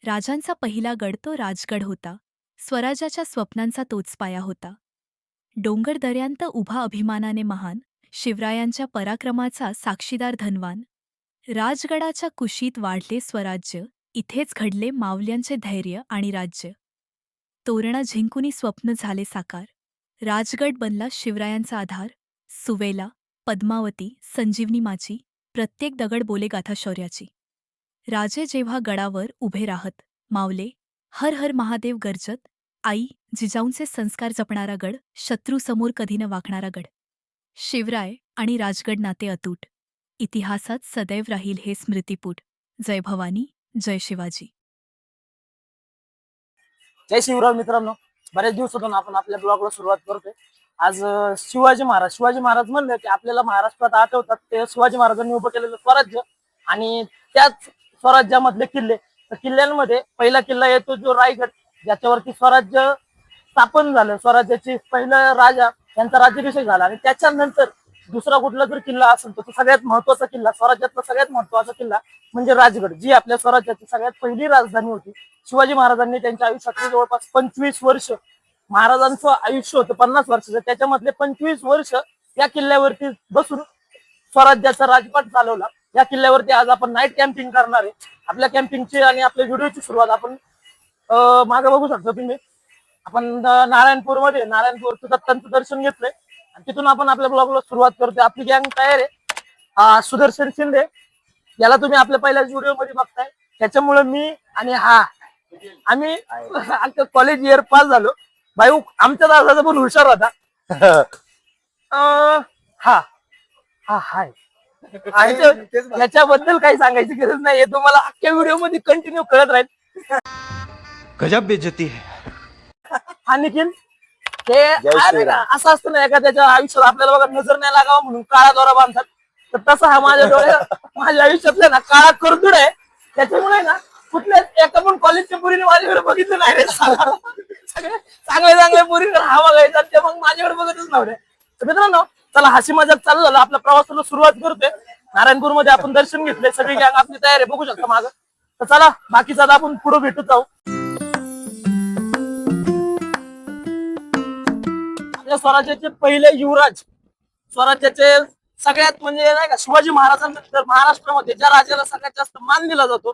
राजांचा पहिला गड तो राजगड होता. स्वराज्याच्या स्वप्नांचा तोच पाया होता. डोंगर दऱ्यांत उभा अभिमानाने महान, शिवरायांच्या पराक्रमाचा साक्षीदार धनवान. राजगडाच्या कुशीत वाढले स्वराज्य, इथेच घडले मावल्यांचे धैर्य आणि राज्य. तोरणा झिंकुनी स्वप्न झाले साकार. राजगड बनला शिवरायांचा आधार. सुवेला, पद्मावती, संजीवनी माझी, प्रत्येक दगड बोले गाथा शौर्याची. राजे जेव्हा गडावर उभे राहत, मावले हर हर महादेव गर्जत. आई, जिजाऊंचे संस्कार जपणारा गड, शत्रूसमोर कधी न वाकणारा गड. शिवराय आणि राजगड नाते अतूट, इतिहासात सदैव राहील हे स्मृतिपूट. जय भवानी, जय शिवाजी. जय शिवराय मित्रांनो, बऱ्याच दिवसातून आपण आपल्या ब्लॉगला सुरुवात करतोय. आज शिवाजी महाराज म्हणलं की आपल्याला महाराष्ट्रात आठवतात ते शिवाजी महाराजांनी उभं केलेलं स्वराज्य आणि त्याच स्वराज्यामधले किल्ले. तर किल्ल्यांमध्ये पहिला किल्ला येतो जो रायगड, ज्याच्यावरती स्वराज्य स्थापन झालं. स्वराज्याची पहिला राजा यांचा राज्याभिषेक झाला आणि त्याच्यानंतर दुसरा कुठला जर किल्ला असेल तर तो सगळ्यात महत्वाचा किल्ला, स्वराज्यातला सगळ्यात महत्वाचा किल्ला म्हणजे राजगड, जी आपल्या स्वराज्याची सगळ्यात पहिली राजधानी होती. शिवाजी महाराजांनी त्यांच्या आयुष्यातली जवळपास 25 वर्ष, महाराजांचं आयुष्य होतं 50 वर्षाचं, त्याच्यामधले 25 वर्ष या किल्ल्यावरती बसून स्वराज्याचा राजपाट चालवला. या किल्ल्यावरती आज आपण नाईट कॅम्पिंग करणार आहे. आपल्या कॅम्पिंगची आणि आपल्या व्हिडिओची सुरुवात आपण मागे बघू शकतो तुम्ही. आपण नारायणपूरचं दत्तांचं दर्शन घेतलंय आणि तिथून आपण आपल्या ब्लॉगला सुरुवात करतोय. आपली गँग तयार आहे. सुदर्शन शिंदे याला तुम्ही आपल्या पहिल्याच व्हिडिओ मध्ये बघताय. त्याच्यामुळे मी आणि आम्ही कॉलेज इयर पास झालो. भाई आमच्या दादाचा पण हुशार होता. हाय याच्याबद्दल काही सांगायची गरज नाही, हे तुम्हाला अख्ख्या व्हिडिओ मध्ये कंटिन्यू कळत राहील. गजब बेइज्जती है. हा निखिल, हे असं असतं ना, एखाद्याच्या आयुष्यात आपल्याला बघा नजर नाही लागावं म्हणून काळा दोरा बांधतात, तर तसा हा माझ्या आयुष्यातला ना काळा करतुड आहे. त्याच्यामुळे ना कुठल्या एका पण कॉलेजच्या पुरीने माझ्याकडे बघितलं नाही रे. सगळे चांगल्या पुरीने हा बघायचा, ते मग माझ्याकडे बघतच नव्हते. तर मित्रांनो, चला हसी मजाक चालू झालं, आपल्या प्रवासाला सुरुवात करतोय. नारायणपूरमध्ये आपण दर्शन घेतले, सगळी गँग आपली तयार आहे, बघू शकता मागं. तर चला बाकीचा आपण पुढे भेटत जाऊ. आपल्या स्वराज्याचे पहिले युवराज, स्वराज्याचे सगळ्यात म्हणजे नाही का शिवाजी महाराजांनंतर महाराष्ट्रामध्ये ज्या राजाला सगळ्यात जास्त मान दिला जातो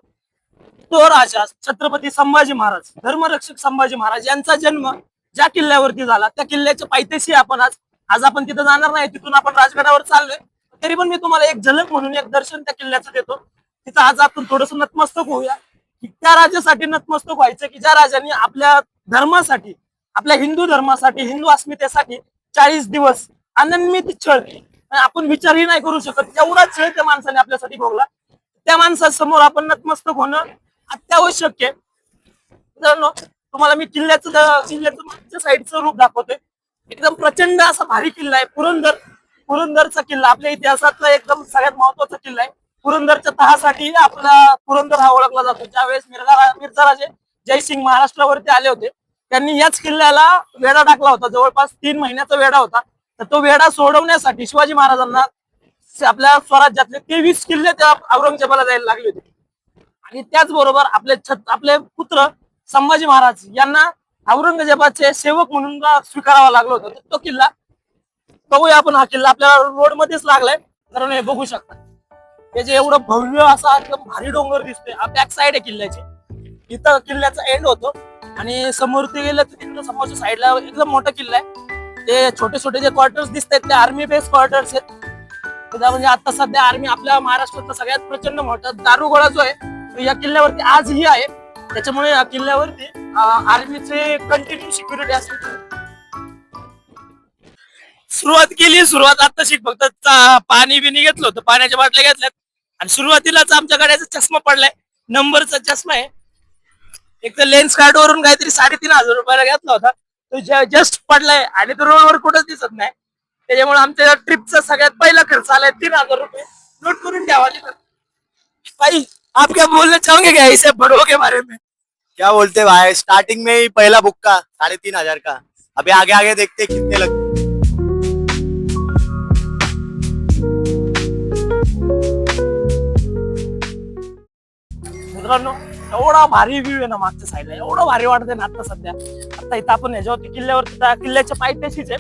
तो राजा छत्रपती संभाजी महाराज, धर्मरक्षक संभाजी महाराज यांचा जन्म ज्या किल्ल्यावरती झाला त्या किल्ल्याच्या पायथ्याशी आपण आज आपण तिथं जाणार नाही, तिथून आपण राजगडावर चाललोय. तरी पण मी तुम्हाला एक झलक म्हणून एक दर्शन त्या किल्ल्याचं देतो. तिथं आज आपण थोडस नतमस्तक होऊया. की त्या राजासाठी नतमस्तक व्हायचं की ज्या राजांनी आपल्या धर्मासाठी, आपल्या हिंदू धर्मासाठी, हिंदू अस्मितेसाठी 40 दिवस अनन्वित छळ, आपण विचारही नाही करू शकत एवढा छळ त्या माणसाने आपल्यासाठी भोगला. त्या माणसासमोर आपण नतमस्तक होणं अत्यावश्यक आहे. मित्रांनो, तुम्हाला मी किल्ल्याचं मागच्या साईडचं रूप दाखवतोय. एकदम प्रचंड असा भारी किल्ला आहे. पुरंदरचा किल्ला आपल्या इतिहासातला एकदम सगळ्यात महत्वाचा किल्ला आहे. पुरंदरच्या तहासाठी आपला पुरंदर हा ओळखला जातो. ज्यावेळेस मिर्झा राजे जयसिंग महाराष्ट्रावरती आले होते, त्यांनी याच किल्ल्याला वेढा टाकला होता. जवळपास 3 महिन्याचा वेढा होता. तर तो वेढा सोडवण्यासाठी शिवाजी महाराजांना आपल्या स्वराज्यातले 23 किल्ले त्या औरंगजेबाला द्यायला लागले होते. आणि त्याचबरोबर आपले पुत्र संभाजी महाराज यांना औरंगजेबाचे सेवक म्हणून स्वीकारावा लागला होता. तो किल्ला बघूया आपण. हा किल्ला आपल्याला रोड मध्येच लागलाय, कारण हे बघू शकता हे जे एवढं भव्य असा एकदम भारी डोंगर दिसतोय, बॅक साइड आहे किल्ल्याची. इथं किल्ल्याचा एंड होतो आणि समोर ते गेलं तर तिथं समोरच्या साईडला एकदम मोठा किल्ला आहे. ते छोटे छोटे जे क्वार्टर्स दिसत आहेत ते आर्मी बेस क्वार्टर्स आहेत. म्हणजे आता सध्या आर्मी आपल्या महाराष्ट्रातला सगळ्यात प्रचंड मोठा दारुगोळा जो आहे तो या किल्ल्यावरती आजही आहे. त्याच्यामुळे या किल्ल्यावरती आर्मीचे कंटिन्यू सिक्युरिटी असते. सुरुवात आता शिक, फक्त पाणी बिनी घेतलं होतं, पाण्याच्या बाटल्या घेतल्यात आणि सुरुवातीलाच आमच्या गाड्याचा चष्मा पडलाय. नंबरचा चष्मा आहे. एक तर लेन्स कार्ड वरून काहीतरी 3,500 रुपयाला घेतला होता, तो जस्ट पडलाय आणि तो रोडवर कुठंच दिसत नाही. त्याच्यामुळे आमच्या ट्रिपचा सगळ्यात पहिला खर्च आलाय 3,000 रुपये. नोट करून ठेवा. भाई आप क्या बोलना चाहोगे क्या इसे बड़ों के बारे में? क्या बोलते भाई, स्टार्टिंग में ही पहला बुक्का 3,500 का. अभी आगे आगे देखते कितने लगते. मित्रांनो, एवढा भारी व्ह्यू आहे ना मागच्या साईडला, एवढं भारी वाटतंय ना आता सध्या. आता इथं आपण ह्याच्यावरती किल्ल्यावरती किल्ल्याच्या पायथ्याशीच आहे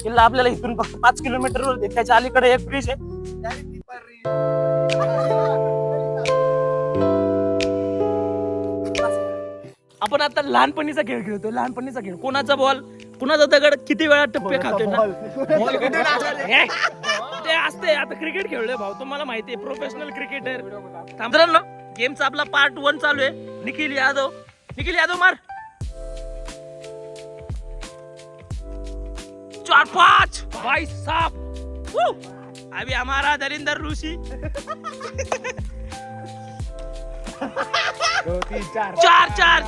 किल्ला. आपल्याला इथून फक्त 5 किलोमीटरवर, त्याच्या अलीकडे एक ब्रिज आहे. आपण आता लहानपणीचा खेळ खेळतोय, लहानपणीचा खेळ. कोणाचा बॉल, कुणाचा दगड किती वेळा टप्पे खातोय ना. ते असते. आता क्रिकेट खेळलोय भाऊ, तुम्हाला माहिती आहे, प्रोफेशनल क्रिकेटर. मित्रांनो, गेमचा आपला पार्ट 1 चालू आहे. निखिल यादव मार 4-5 भाई साहब. अभी हमारा दरिंदर ऋषि 4-4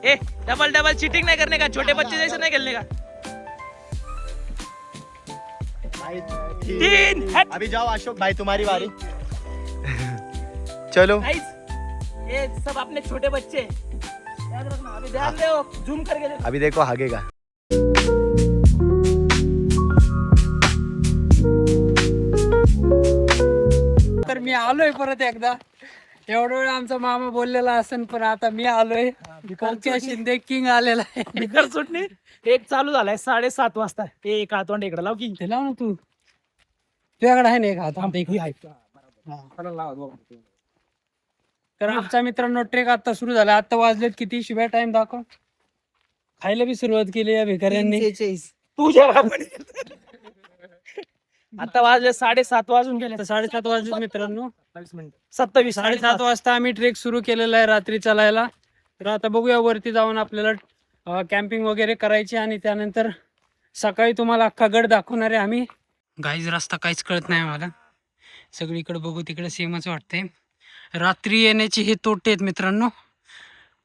ए डबल चीटिंग नहीं करने का, छोटे बच्चे जैसे नहीं खेलने का. 3 अभी जाओ अशोक भाई, तुम्हारी बारी. चलो. ये सब अपने छोटे बच्चे याद रखना. अभी ध्यान दो, जूम करके देखो. अभी देखो हागेगा. तर मी आलोय परत एकदा. एवढा वेळ आमचा मामा बोललेला असेल, पण आता मी आलोय. पंकज शिंदे किंग आलेला आहे. बिकर सुटणी एक चालू झालाय 7:30 वाजता. ते एक हातवंड इकडे लाव की. ते लाव ना तू. तुझ्याकडे आहे ना एक हात? तर आमचा मित्रांनो ट्रेक आता सुरू झाला. आता वाजलेत किती? शिवाय टाइम दाखव. खायला बी सुरुवात केली या भिकाऱ्यांनी. तुझ्या बापाने. आता वाजले 7:30 वाजून गेले. 7:30 वाजले मित्रांनो. 27 7:30 वाजता आम्ही ट्रेक सुरू केलेला आहे रात्री चालायला. तर आता बघूया, वरती जाऊन आपल्याला कॅम्पिंग वगैरे करायची आणि त्यानंतर सकाळी तुम्हाला अख्खा गड दाखवणार आहे आम्ही. गाईज रस्ता काहीच कळत नाही मला. सगळीकडे बघू तिकडे सेमच वाटतंय. रात्री येण्याची हे तोटे आहेत मित्रांनो,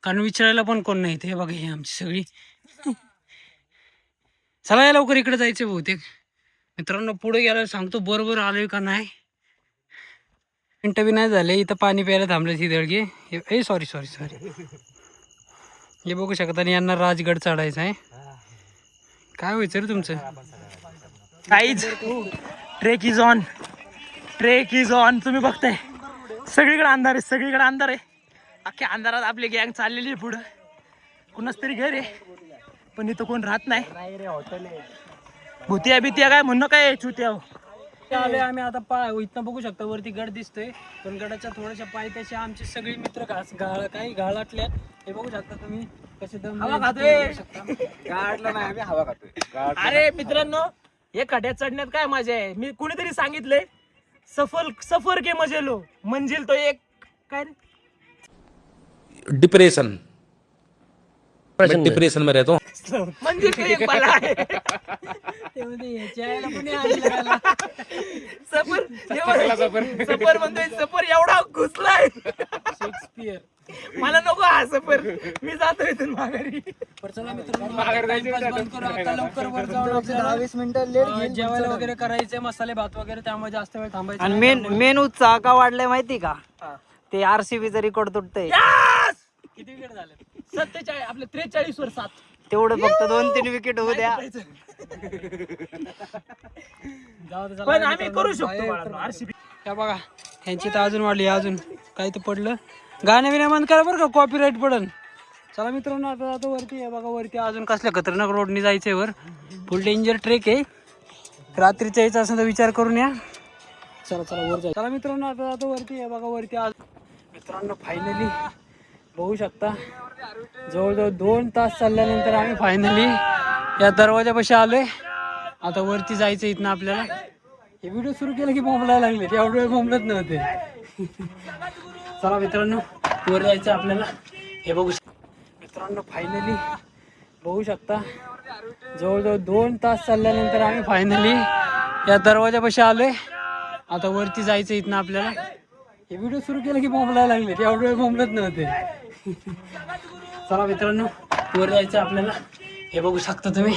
कारण विचारायला पण कोण नाही. हे बघा, हे आमची सगळी. चला या लवकर, इकडे जायचं बहुतेक. मित्रांनो पुढे गेल्यावर सांगतो बरोबर आलोय का नाही. मिनटं बी नाही झाले, इथं पाणी प्यायला थांबले ती दळगे. हे सॉरी. हे बघू शकता. आणि यांना राजगड चढायचा आहे. काय व्हायचं रे तुमचं? काहीच. Trek is on. तुम्ही बघताय सगळीकडे अंधार आहे. अख्ख्या अंधारात आपली गँग चाललेली आहे पुढं. कुणाच तरी घर आहे, पण इथं कोण राहत नाही. भूतिया काय म्हणणं काय चुत्या. आलोय आम्ही आता. इथं बघू शकता वरती गड दिसतोय, पण गडाच्या थोड्याशा पायथ्याशी आमचे सगळे मित्र काही गाळातले. हे बघू शकता तुम्ही कसे दम हवा खातोय. गाळातला नाही, आम्ही हवा खातोय. अरे मित्रांनो, हे खड्यात चढण्यात काय मजा आहे. मी कुणीतरी सांगितलंय, सफर के मजे लो, मंजिल तो एक काय रे, डिप्रेशन में रहता हूँ. मंजिल तो एक बला आहे. सफर म्हणतोय, सफर एवढा घुसलाय. शेक्सपियर. मला नको हा सफर, मी जातो इथून माघारी. चला मित्रांनो, आता लवकर वर जाऊन 10-20 मिनिटं लेट जेवायला वगैरे करायचे, मसाले भात वगैरे, त्यामुळे जास्त वेळ थांबायचं. आणि मेन उत्साह का वाढलाय माहिती का? ते RCBचं रेकॉर्ड तुटतंय. किती विकेट झाले? 47. आपले 43 वर 7. तेवढं फक्त 2-3 विकेट होऊ द्या. पण आम्ही करू शकतो बाळांनो, RCB. त्या बघा, ह्यांची तर अजून वाढली. अजून काही तर पडलं. गाणे बिण्या बंद करा बरं का, कॉपीराईट पडन. चला मित्रांनो, आता जातो वरती. हे बघा वरती अजून कसल्या खतरनाक रोडनी जायचंय वर. फुल डेंजर ट्रेक आहे. रात्रीच्या यायचा असेल तर विचार करून या. चला वर जायचं. चला मित्रांनो, आता जातो वरती. हे बघा वरती मित्रांनो फायनली बघू शकता, जवळजवळ 2 तास चालल्यानंतर आम्ही फायनली या दरवाजापाशी आलोय. आता वरती जायचं इथनं आपल्याला. हे व्हिडिओ सुरू केलं की बोंबलायला लागले. एवढे वेळ बोंबलत नव्हते. चला मित्रांनो, वर जायचं आपल्याला. हे बघू मित्रांनो, फायनली बघू शकता, जवळजवळ 2 तास चालल्यानंतर आम्ही फायनली या दरवाजापाशी आलोय. आता वरती जायचं इथनं आपल्याला. हे व्हिडिओ सुरू केलं की बोंबलायला लागले. एवढे वेळ बोंबलत नव्हते. चला मित्रांनो, वर जायचं आपल्याला. हे बघू शकता तुम्ही.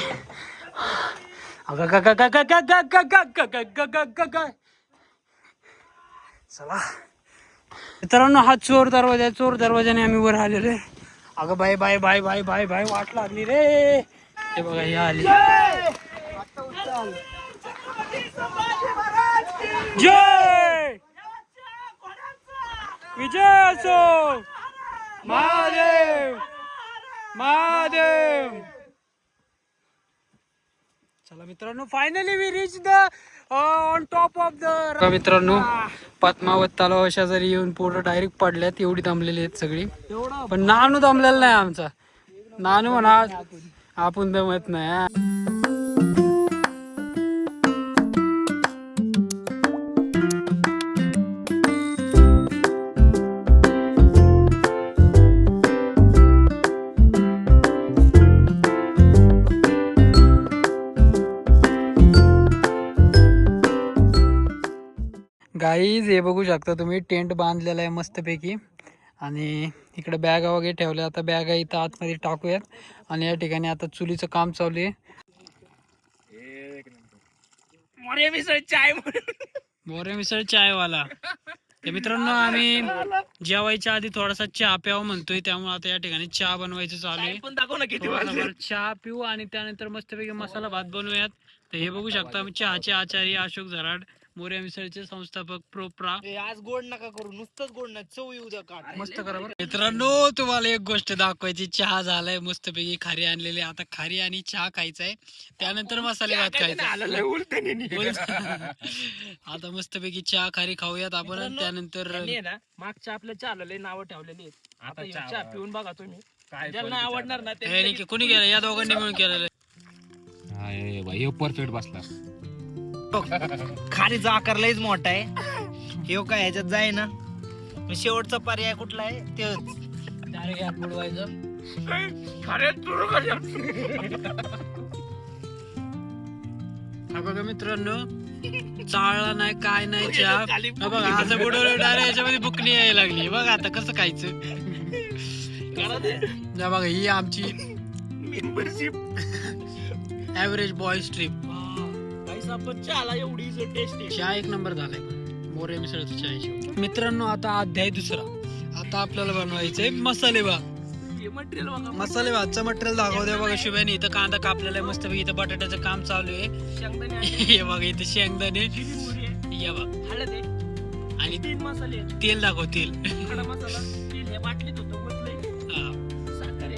चला मित्रांनो, हा चोर दरवाजाने आम्ही वर आलेलो आहे. अगं bye bye bye bye bye bye, वाट लागली रे. हे बघा, हे आली. जय विजय असो. महादेव महादेव. चला मित्रांनो, finally we reach the on top of the. मित्रांनो, पद्मावत तलावा शेजारी येऊन पोरं डायरेक्ट पडल्यात, एवढी दमलेली आहेत सगळी. पण नानू दमलेला नाही आमचा. नानू म्हणा आपण दमत नाही हा. गाईज हे बघू शकता तुम्ही, टेंट बांधलेला आहे मस्तपैकी. आणि इकडे बॅगा वगैरे ठेवल्या. आता बॅगा इथं आतमध्ये टाकूयात. आणि या ठिकाणी आता चुलीचं काम चालू आहे. मोरे मिसळ चायवाला. तर मित्रांनो, आम्ही जेवायच्या आधी थोडासा चहा प्यावा म्हणतोय, त्यामुळे आता या ठिकाणी चहा बनवायचं चालू आहे. थोडासा चहा पिऊ आणि त्यानंतर मस्तपैकी मसाला भात बनवूयात. तर हे बघू शकता, आम्ही चहाचे आचार्य अशोक झराड, मोर्या मिसळचे संस्थापक प्रोप्रा. आज गोड नका करू, नुसतंच गोड नाही, चव येऊ द्या का. मस्त करा बरं. मित्रांनो, तुम्हाला एक गोष्ट दाखवायची. चहा झालाय मस्तपैकी, खारी आणलेली. आता खारी आणि चहा खायचाय, त्यानंतर मसाले भात खायचा. आता मस्तपैकी चहा खारी खाऊयात आपण. त्यानंतर मागच्या आपल्या चहाला नावं ठेवलेली आहेत. आता चहा पिऊन बघा तुम्ही, ज्यांना आवडणार ना ते. कोणी केलं? या दोघांनी मिळून केलेलं. परफेक्ट बसला. खारीचा आकार लयच मोठा आहे. हे काय ह्याच्यात जाय ना, शेवटचा पर्याय कुठला आहे तेच. डायरेक्ट हात बुडवायचं. हा बघा मित्रांनो, चाळला नाही काय नाही चहा. हा बघा, असं बुडवलं डायरेक्ट याच्यामध्ये बुकणी यायला लागली. बघा आता कसं खायचं. या बघा, ही आमची ऍव्हरेज बॉयज ट्रिप. चहाला एवढी टेस्टी. चहा एक नंबर झालाय. पण मोरे मिसळचा चहा. मित्रांनो, आता अध्याय दुसरा. आता आपल्याला बनवायचंय मसाले भात. मटेरियल बघा, मसाले भातचं मटेरियल दाखव द्या. बघा शिवानी, इथं कांदा कापलेला आहे मस्त. इथं बटाट्याचं काम चालू आहे. शेंगदाणे हे बघा, इथं शेंगदाणे. या बघा, हळद आहे, आणि 3 मसाले आहेत. तेल दाखव. तेल, खडा मसाला, तेल हे बाटलीत होतं, ओतलंय. हा. साखर आहे,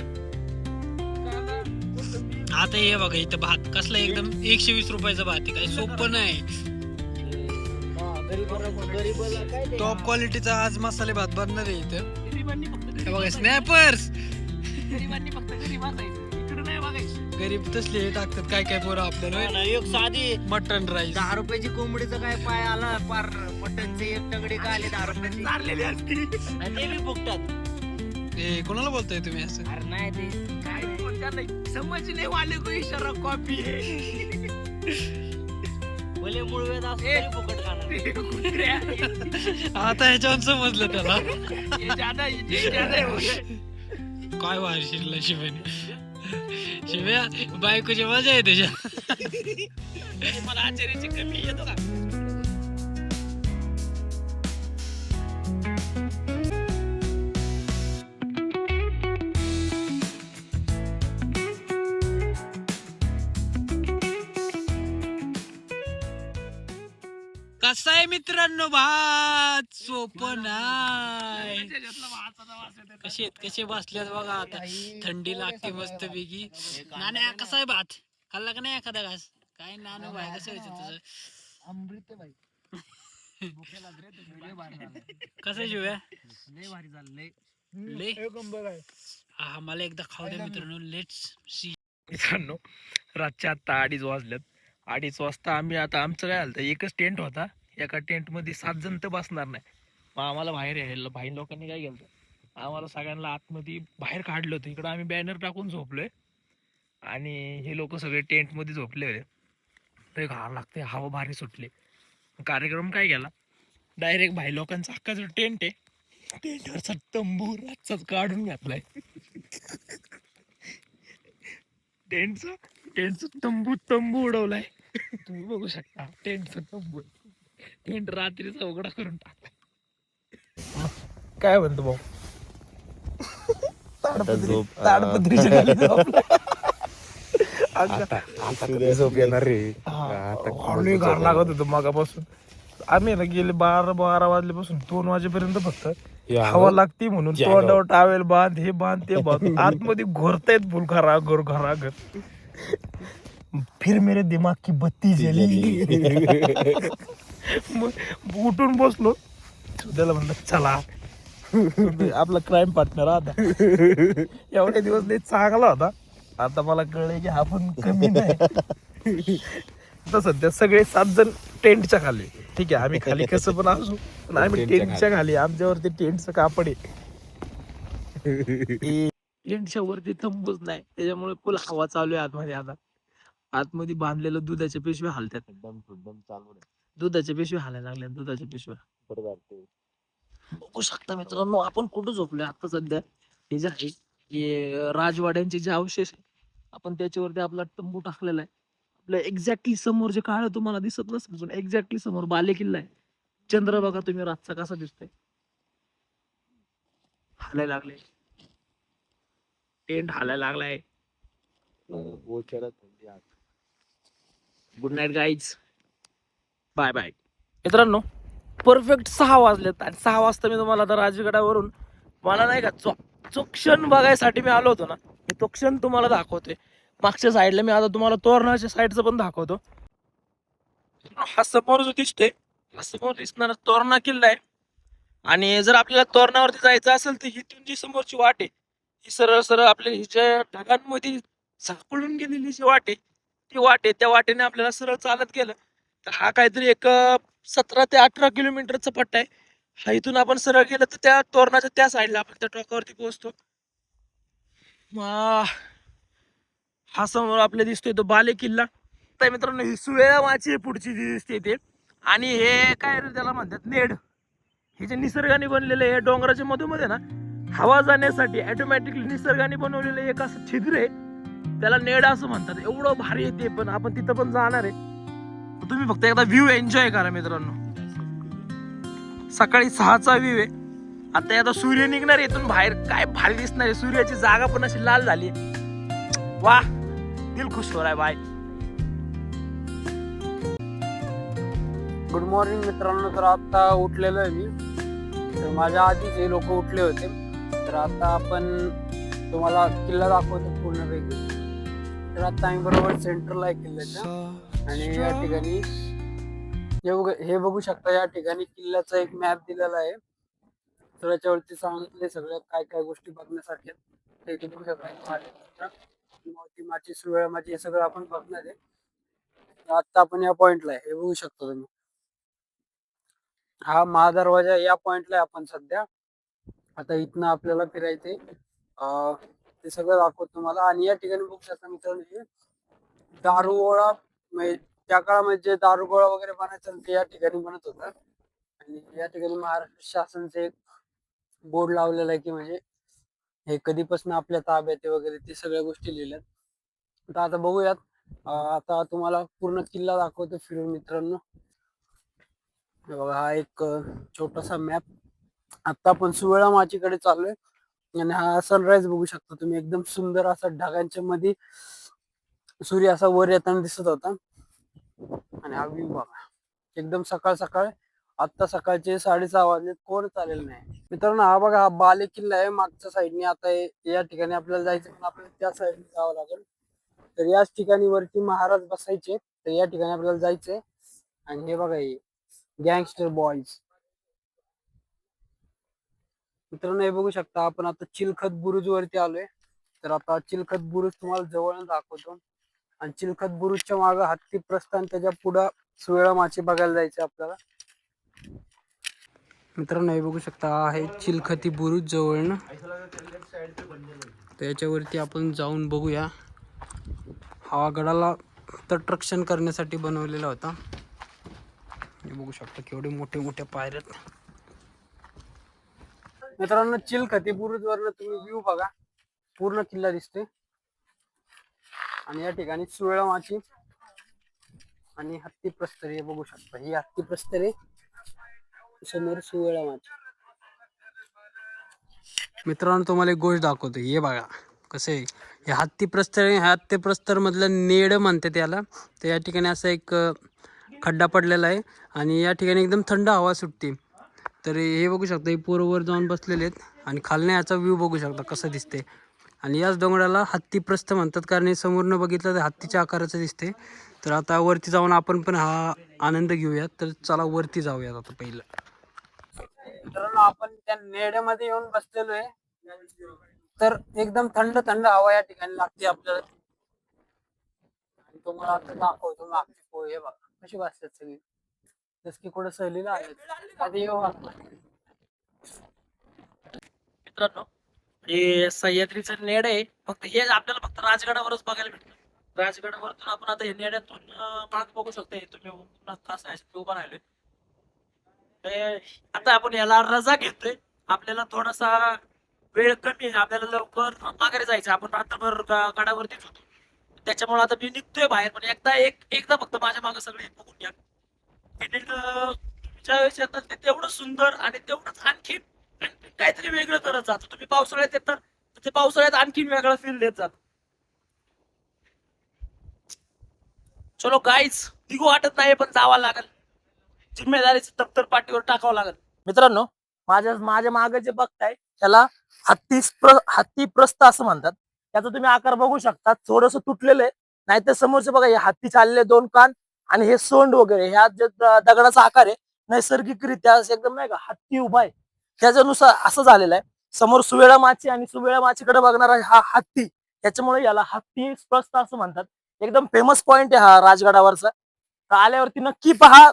कांदा, कोथिंबीर. आता हे बघा, इथं भात कसला एकदम 120 रुपयाचा भात आहे. काही सोपं नाही. टॉप क्वालिटीचा आज मसाले भात बनणार आहे इथं. गरिबांनी फक्त हे बघा, स्नॅपर्स. गरिबांनी फक्त गरीब असायचं, इकडे नाही बघायचं. गरीब तसले हे टाकतात काय काय पोरं आपल्याला. एक साधी मटन राईस. 10 रुपयाची कोंबडीचं काय पाय आला, पार मटनचे एक टंगडे का आले 10 रुपयाची. चाललेली असती. आणि ते बी फुकटात. हे कोणाला बोलताय तुम्ही असं? अरे नाही ते काय बोलतात नाही, समजले वाले को इशारा कॉपी आहे. भले मुळवेद असं तरी फुकट खाणार. कुत्र्या. आता ह्याच्यावर समजलं त्याला. ये ज्यादा हो गए. काय वार शिरला शिवानी. शिव्या बायकोची मजा आहे त्याच्या. मला आचार्याची कमी येतो का. कसा आहे मित्रांनो भात? सोपं नाही. कसे बसल्यात बघा. आता थंडी लागते मस्त पैकी. नाण्या, कसा आहे भात? खाल्ला का नाही एखादा घास? काय नानू भाई, कसं व्हायचं तुझं? अमृत भाई कसं आहे शिव्या? लय भारी झालं लय. लय. हा, मला एकदा खाऊ द्या मित्रांनो. Let's see. मित्रांनो, रातच्या आता 2:30 वाजल्यात. 2:30 वाजता आम्ही, आता आमचं काय झालं, एकच टेंट होता. एका टेंट मध्ये 7 जण तर बसणार नाही. मग आम्हाला बाहेर यायला, भाई लोकांनी काय केलं, आम्हाला सगळ्यांना आतमध्ये बाहेर काढलं होतं. इकडं आम्ही बॅनर टाकून झोपलोय आणि हे लोक सगळे टेंट मध्ये झोपले होते. तर घाम लागते, हवा भारी सुटले. कार्यक्रम काय केला, डायरेक्ट भाई लोकांचा हक्काचा टेंट आहे, टेंटवरचा तंबू रातचाच काढून घातलाय. टेंटचा तंबू उडवलाय. तुम्ही बघू शकता, टेंटचा तंबू. टेंट रात्रीचा उघडा करून टाकला. काय म्हणतो भाऊ? झोप येणार रे. घाण लागत होतं मगापासून. आम्ही ना गेले 12 वाजल्यापासून 2 वाजेपर्यंत फक्त हवा लागती म्हणून तोंडावर टावेल बांध, हे बांध, ते बांध. आतमध्ये घोरतायत फुल घराघर घराघर. फिर मेरे दिमाग की बत्ती जली. मग उठून बसलो. त्याला म्हणलं चला आपला क्राईम पार्टनर आता. एवढे दिवस लय चांगला होता. आता मला कळलंय की हा पण कमी नाही. आता सध्या सगळे 7 जण टेंटच्या खाली. ठीक आहे, आम्ही खाली कसं पण असू, पण आम्ही टेंटच्या खाली. आमच्यावरती टेंटचं कापड आहे. टेंटच्या वरती तंबूच नाही, त्याच्यामुळे फुल हवा चालू आहे आतमध्ये. आता आतमध्ये बांधलेलं दुधाच्या पिशव्या हालतात. दुधाच्या पिशव्या हालायला लागल्या, दुधाच्या पिशव्या. बघू शकता मित्रांनो, आपण कुठं झोपलोय आता सध्या. हे जे आहे हे राजवाड्यांचे जे अवशेष आहे, आपण त्याच्यावरती आपला तंबू टाकलेला आहे. आपल्या एक्झॅक्टली समोर जे काळ तुम्हाला दिसत नसेल, पण एक्झॅक्टली समोर बाले किल्ला आहे. चंद्र बघा तुम्ही रातचा कसा दिसतोय, हालायला लागले. टेंट हालायला लागलाय. Good night guys, bye bye. मित्रांनो, परफेक्ट 6 वाजलेत आणि 6 वाजता मी तुम्हाला आता राजगडावरून मला नाही का जो क्षण बघायसाठी मी आलो होतो ना, मी तो क्षण तुम्हाला दाखवतोय. मागच्या साईडला मी आता तुम्हाला तोरणाच्या साईडचं पण दाखवतो. हा समोर जो दिसतोय, हा समोर दिसणारा तोरणा किल्ला आहे. आणि जर आपल्याला तोरणावरती जायचं असेल तर इथून जी समोरची वाट आहे, ही सरळ सरळ आपल्या हिच्या ढगांमध्ये झाकळून गेलेली जी वाट आहे, ती वाट आहे. त्या वाटेने आपल्याला सरळ चालत गेलं तर हा काहीतरी एक 17 ते 18 किलोमीटरचा पट्टा आहे. हा इथून आपण सरळ गेलं तर त्या तोरणाच्या त्या साईडला आपण त्या टोकावरती पोहोचतो. हा समोर आपल्याला दिसतोय तो बाले किल्ला. तर मित्रांनो, ही सुवेळा माची पुढची जी दिसते ते, आणि हे काय त्याला म्हणतात नेड. हे जे निसर्गाने बनलेले हे डोंगराच्या मधोमध्ये ना, हवा जाण्यासाठी ऑटोमॅटिकली निसर्गाने बनवलेलं एक असं छिद्र आहे, त्याला नेड असं म्हणतात. एवढं भारी आहे ते. पण आपण तिथं पण जाणार आहे. तुम्ही फक्त एकदा व्ह्यू एन्जॉय करा मित्रांनो. सकाळी 6चा व्ह्यू आहे. आता सूर्य निघणार इथून बाहेर, काय भारी दिसणार आहे. सूर्याची जागा पण अशी लाल झाली. वाह, दिल खुश हो रहा है भाई. गुड मॉर्निंग मित्रांनो. तर आता उठलेलो आहे मी. तर माझ्या आधीच हे लोक उठले होते. तर आता आपण तुम्हाला किल्ला दाखवतो पूर्णपैकी. तर आता आम्ही बरोबर सेंटरला आहे किल्ल्याच्या. आणि या ठिकाणी हे बघू शकता, या ठिकाणी किल्ल्याचा एक मॅप दिलेला आहे. तर याच्यावरती सांगितले सगळ्या काय काय गोष्टी बघण्यासारख्या. ते इथे बघू शकता. माची सुवेळा माची हे सगळं आपण बघणार आहे. आता आपण या पॉइंटला आहे, हे बघू शकता तुम्ही. हा महादरवाजा या पॉइंटला आहे आपण सध्या. आता इथनं आपल्याला फिरायचंय. ते सगळं दाखवतो तुम्हाला. आणि या ठिकाणी बघू शकता मित्रांनो, दारुगोळा, म्हणजे त्या काळामध्ये जे दारुगोळा वगैरे बनायचं ते या ठिकाणी बनत होता. आणि या ठिकाणी महाराष्ट्र शासनचे एक बोर्ड लावलेला आहे की म्हणजे हे कधीपासून आपल्या ताब्यात आहे वगैरे, ते सगळ्या गोष्टी लिहिल्यात. तर आता बघूयात. आता तुम्हाला पूर्ण किल्ला दाखवतो फिरून मित्रांनो. बघा, हा एक छोटासा मॅप. आता आपण सुवेळा माचीकडे चाललोय. आणि हा सनराइज बघू शकता तुम्ही. एकदम सुंदर असा ढगांच्या मध्ये सूर्य असा वर येताना दिसत होता. आणि हा व्ह्यू बघा, एकदम सकाळ सकाळ. आता सकाळचे 6:30 वाजले, कोण चालेल नाही मित्रांनो. हा बघा, हा बाले किल्ला आहे मागच्या साईडने. आता या ठिकाणी आपल्याला जायचं, पण आपल्याला त्या साईडने जावं लागेल. तर याच ठिकाणी वरती महाराज बसायचे. तर या ठिकाणी आपल्याला जायचंय. आणि हे बघा, हे गँगस्टर बॉईज मित्रांनो, हे बघू शकता. आपण आता चिलखत बुरुज वरती आलोय. तर आता चिलखत बुरुज तुम्हाला जवळ दाखवतो. आणि चिलखत बुरुजच्या मागे हत्ती प्रस्थान, त्याच्या पुढं सुवेळा माची बघायला जायचं आपल्याला. मित्रांनो, हे बघू शकता, आहे चिलखती बुरुज जवळ ना. त्याच्यावरती आपण जाऊन बघूया. हा गडाला तटरक्षण करण्यासाठी बनवलेला होता. हे बघू शकता केवढे मोठे मोठे पायऱ्यात. मित्रांनो, चिलखती बुरुज वरनं तुम्ही व्ह्यू बघा, पूर्ण किल्ला दिसतोय. आणि या ठिकाणी सुवेळा माची आणि हत्ती प्रस्तर हे बघू शकता. ही हत्ती प्रस्तर आहे, समोर सुवेळा माची. मित्रांनो, तुम्हाला एक गोष्ट दाखवतो. हे बघा कसं आहे. हे हत्ती प्रस्तर, हत्ती प्रस्तर मधलं नेड म्हणते त्याला. तर या ठिकाणी असं एक खड्डा पडलेला आहे. आणि या ठिकाणी एकदम थंड हवा सुटते. तर हे बघू शकता, हे पोरं जाऊन बसलेले आहेत आणि खालने याचा व्ह्यू बघू शकता कसं दिसते. आणि याच डोंगराला हत्ती प्रस्थ म्हणतात, कारण हे समोरनं बघितलं तर हत्तीच्या आकाराचं दिसते. तर आता वरती जाऊन आपण पण हा आनंद घेऊयात. तर चला वरती जाऊयात आता पहिलं. मित्रांनो, आपण त्या नेड्यामध्ये येऊन बसलेलो आहे. तर एकदम थंड थंड हवा या ठिकाणी लागते आपल्याला. आणि तुम्हाला आता दाखवतो मागची पोळी. हे बघा कशी बसतात सगळी, जस की कुठं सहलीला आले. आधी येऊ आपण. मित्रांनो, हे सह्याद्रीचं नेड आहे. फक्त हे आपल्याला फक्त राजगडावरच बघायला भेटतं. राजगडावरतून आपण आता हे नेड्यातून माग बघू शकता. हे तुम्ही उभा राहिलोय. आता आपण याला रजा घेतोय. आपल्याला थोडासा वेळ कमी आहे, आपल्याला लवकर माघारी जायचं. आपण रात्रभर गडावरतीच होतो, त्याच्यामुळे आता मी निघतोय बाहेर. पण एकदा फक्त माझ्या मागे सगळे बघून घ्या. ज्यावेळेस येतात ते तेवढं सुंदर आणि तेवढंच आणखी काहीतरी वेगळं करत जातो. तुम्ही पावसाळ्यात येतात तर ते पावसाळ्यात आणखी वेगळा फील देत जात. चलो गाईज, निघू वाटत नाही पण जावं लागेल. जिम्मेदारीचं दप्तर पाठीवर टाकावं लागेल. मित्रांनो, माझ्या मागे जे बघताय त्याला हत्ती प्रस्थ असं म्हणतात. त्याचा तुम्ही आकार बघू शकता, थोडस तुटलेलं आहे. नाहीतर समोरचे बघा, हे हत्ती चालले 2 कान आणि हे सोंड वगैरे, ह्या जे दगडाचा आकार आहे नैसर्गिकरित्या एकदम नाही का हत्ती उभा आहे त्याच्यानुसार असं झालेलं आहे. समोर सुवेळा माची आणि सुवेळा माचीकडे बघणारा हा हत्ती, त्याच्यामुळे याला हत्ती प्रस्थ असं म्हणतात. एकदम फेमस पॉइंट आहे हा राजगडावरचा. तर आल्यावरती नक्की पहा,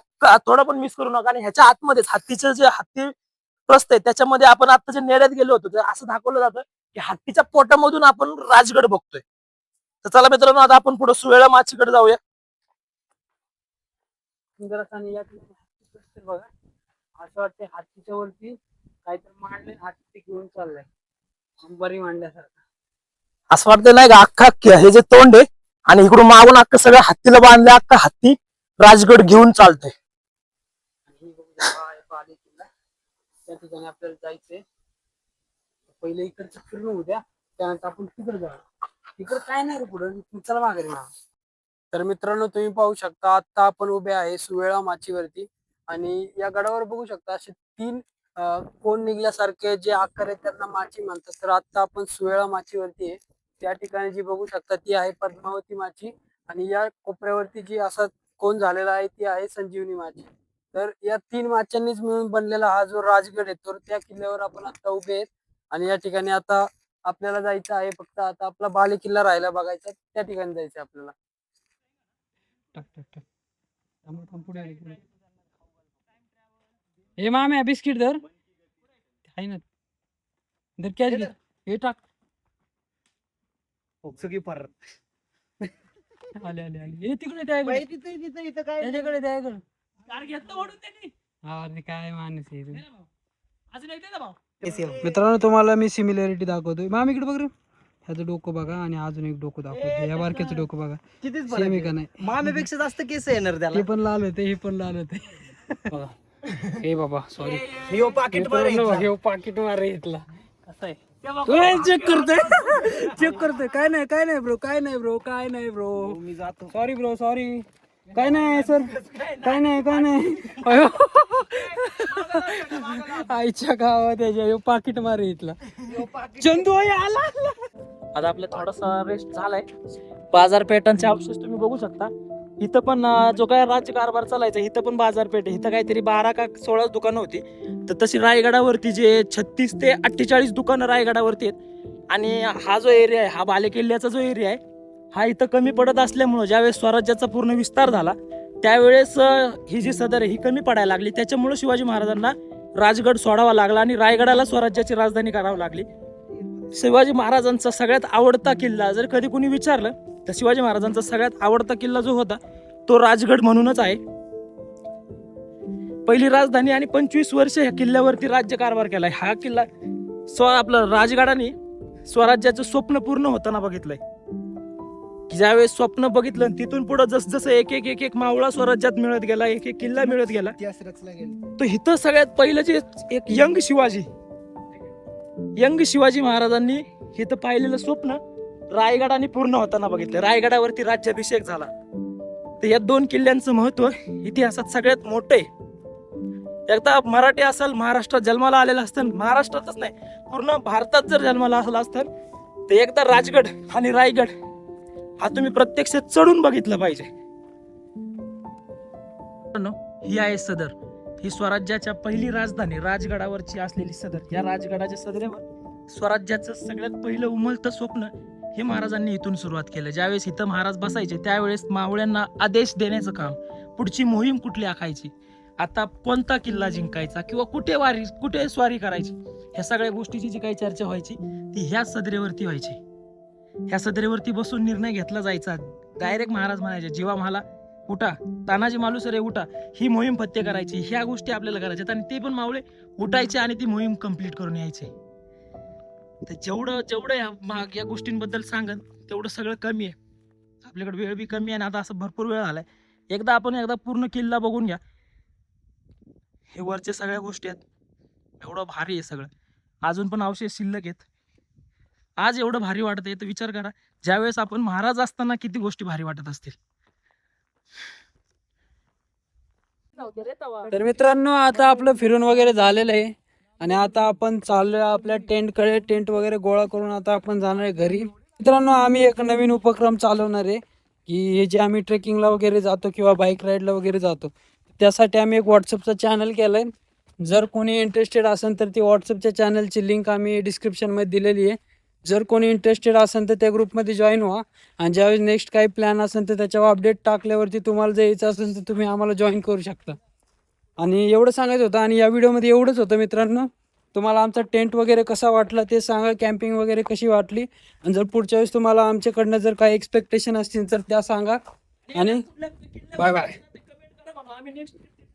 थोडं पण मिस करू नका. आणि ह्याच्या आतमध्येच हत्तीचं जे हत्ती प्रस्थ आहे त्याच्यामध्ये आपण आता जे नेड्यात गेलो होतो तर असं दाखवलं जातं की हत्तीच्या पोटामधून आपण राजगड बघतोय. तर चला मित्रांनो, आता आपण पुढे सुवेळा माचीकडे जाऊया. आणि या ठिकाणी हत्ती प्रस्थ बघा, असं वाटतंय हत्तीच्या वरती काहीतरी मांडले, हत्ती घेऊन चाललाय अंबारी मांडल्यासारखं. असं वाटतं नाही का, अख्खा हे जे तोंड आहे आणि इकडून मागून अख्खं सगळं हत्तीला बांधले, अख्खा हत्ती राजगड घेऊन चालतोय. आणि बघू शकता, हा आहे बाले किल्ला. त्या ठिकाणी आपल्याला जायचंय. पहिले इकडचं फिरून होऊ द्या, त्यानंतर आपण तिकडे जाऊ. तिकडे काय नाही रे पुढे, चला माघारी ना. तर मित्रांनो, तुम्ही पाहू शकता आता आपण उभे आहे सुवेळा माचीवरती. आणि या गडावर बघू शकता असे 3 कोण निघल्यासारखे जे आकार आहेत त्यांना माची म्हणतात. तर आता आपण सुवेळा माचीवरती आहे. त्या ठिकाणी जी बघू शकता ती आहे पद्मावती माची. आणि या कोपऱ्यावरती जी असा कोण झालेला आहे ती आहे संजीवनी माची. तर या 3 माच्यांनीच मिळून बनलेला हा जो राजगड आहे, तर त्या किल्ल्यावर आपण आता उभे आहेत. आणि या ठिकाणी आता आपल्याला जायचं आहे. फक्त आता आपला बाले किल्ला राहिला बघायचा, त्या ठिकाणी जायचं आपल्याला. हे माम्या बिस्किट धर, आहे ना, धर कॅच घे, हे टाक. आले आले आले, हे तिकडे त्याकडे, त्याच्याकडे त्याकडे. अरे काय माणूस आहे तू. मित्रांनो, तुम्हाला मी सिमिलॅरिटी दाखवतोय. माम इकडे बघ रे, ह्याचं डोकं बघा आणि अजून एक डोकं दाखवतो. या बारक्याचं डोकं बघा, कितीच सेम आहे का नाही? मामेपेक्षा जास्त केस येणार त्याला. ते पण लाल होते, हे पण लाल होते. बघा, हे बाबा सॉरी, हे पाकिट हे पाकिट मारे इथला कसं आहे. चेक करतोय काय नाही ब्रो, काय नाही ब्रो, मी जातो. सॉरी ब्रो, सॉरी, काय नाही सर, काय नाही. अयो, आईच्या गावात त्याच्या पाकिट मारे इथला. चंदू आला. आता आपला थोडासा रेस्ट झालाय. बाजारपेठांचे अवशेष तुम्ही बघू शकता. इथं पण जो काय राज्यकारभार चालायचा, इथं पण बाजारपेठ आहे. इथं काहीतरी 12 का 16 दुकानं होती. तर तशी रायगडावरती जे 36 ते 48 दुकानं रायगडावरती आहेत. आणि हा जो एरिया आहे, हा बालेकिल्ल्याचा जो एरिया आहे, हा इथं कमी पडत असल्यामुळं ज्यावेळेस स्वराज्याचा पूर्ण विस्तार झाला त्यावेळेस ही जी सदर आहे ही कमी पडायला लागली. त्याच्यामुळे शिवाजी महाराजांना राजगड सोडावा लागला आणि रायगडाला स्वराज्याची राजधानी करावी लागली. शिवाजी महाराजांचा सगळ्यात आवडता किल्ला जर कधी कुणी विचारलं तर शिवाजी महाराजांचा सगळ्यात आवडता किल्ला जो होता तो राजगड म्हणूनच आहे. पहिली राजधानी आणि 25 वर्ष ह्या किल्ल्यावरती राज्यकारभार केलाय. हा किल्ला आपलं राजगडाने स्वराज्याचं स्वप्न पूर्ण होताना बघितलंय. ज्यावेळेस स्वप्न बघितलं तिथून पुढे जसं एक एक मावळा स्वराज्यात मिळत गेला, एक एक किल्ला मिळत गेला, तर इथं सगळ्यात पहिलं जे एक यंग शिवाजी महाराजांनी इथं पाहिलेलं स्वप्न रायगडाने पूर्ण होताना बघितलं. रायगडावरती राज्याभिषेक झाला. तर या 2 किल्ल्यांचं महत्व इतिहासात सगळ्यात मोठं आहे. एकदा मराठी असेल, महाराष्ट्रात जन्माला आलेलं असतं, महाराष्ट्रातच नाही पूर्ण भारतात जर जन्माला आलेलं असतं, तर एकदा राजगड आणि रायगड हा तुम्ही प्रत्यक्ष चढून बघितलं पाहिजे. ही आहे सदर. ही स्वराज्याच्या पहिली राजधानी राजगडावरची असलेली सदर. या राजगडाच्या सदरेवर स्वराज्याचं सगळ्यात पहिलं उमलतं स्वप्न हे महाराजांनी इथून सुरुवात केलं. ज्यावेळेस इथं महाराज बसायचे त्यावेळेस मावळ्यांना आदेश देण्याचं काम, पुढची मोहीम कुठली आखायची, आता कोणता किल्ला जिंकायचा किंवा कुठे स्वारी करायची, ह्या सगळ्या गोष्टीची जी काही चर्चा व्हायची ती ह्या सदरेवरती व्हायची. ह्या सदरेवरती बसून निर्णय घेतला जायचा. डायरेक्ट महाराज म्हणायचे, जीवा म्हाला उठा, तानाजी मालुसरे उठा, ही मोहीम फत्ते करायची, ह्या गोष्टी आपल्याला करायच्यात. आणि ते पण मावळे उठायचे आणि ती मोहीम कंप्लीट करून यायचे. तर जेवढं या गोष्टींबद्दल सांगन तेवढं सगळं कमी आहे. आपल्याकडे वेळ बी कमी आहे आणि आता असं भरपूर वेळ आलाय. एकदा पूर्ण किल्ला बघून घ्या. हे वरच्या सगळ्या गोष्टी आहेत. एवढं भारी आहे सगळं. अजून पण अवशेष शिल्लक आहेत. आज एवढं भारी वाटत आहे तर विचार करा ज्यावेळेस आपण महाराज असताना किती गोष्टी भारी वाटत असतील. तर मित्रांनो, आता आपलं फिरून वगैरे झालेलं आहे आणि आता आपण चाललोय आपल्या टेंटकडे. टेंट वगैरे गोळा करून आता आपण जाणार आहे घरी. मित्रांनो, आम्ही एक नवीन उपक्रम चालवणार आहे की हे जे आम्ही ट्रेकिंगला वगैरे जातो किंवा बाईक राईडला वगैरे जातो त्यासाठी आम्ही एक व्हॉट्सअपचा चॅनल केलं आहे. जर कोणी इंटरेस्टेड असेल तर ती व्हॉट्सअपच्या चॅनलची लिंक आम्ही डिस्क्रिप्शनमध्ये दिलेली आहे. जर कोणी इंटरेस्टेड असेल तर त्या ग्रुपमध्ये जॉईन व्हा आणि ज्यावेळेस नेक्स्ट काही प्लॅन असेल तर त्याच्यावर अपडेट टाकल्यावरती तुम्हाला जर यायचं असेल तर तुम्ही आम्हाला जॉईन करू शकता. आणि एवढं सांगायचं होतं आणि या व्हिडिओमध्ये एवढंच होतं मित्रांनो. तुम्हाला आमचा टेंट वगैरे कसा वाटला ते सांगा, कॅम्पिंग वगैरे कशी वाटली, आणि जर पुढच्या वेळेस तुम्हाला आमच्याकडनं जर काही एक्सपेक्टेशन असतील तर त्या सांगा. आणि बाय बाय.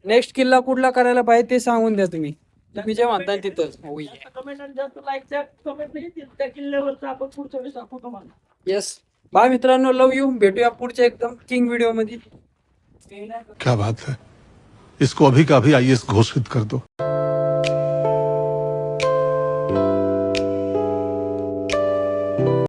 नेक्स्ट किल्ला कुठला करायला पाहिजे ते सांगून द्या तुम्ही जे म्हणता तिथं. कमेंट आणि जास्त लाईकच्या कमेंट येतील त्या किल्ल्यावरचं आपण पुढच्या वेळेस दाखवतो तुम्हाला. येस. बाय मित्रांनो, लव यू. भेटूया पुढच्या एकदम किंग व्हिडिओ मध्ये. क्या बात है, इसको अभी का अभी आईएएस घोषित कर दो.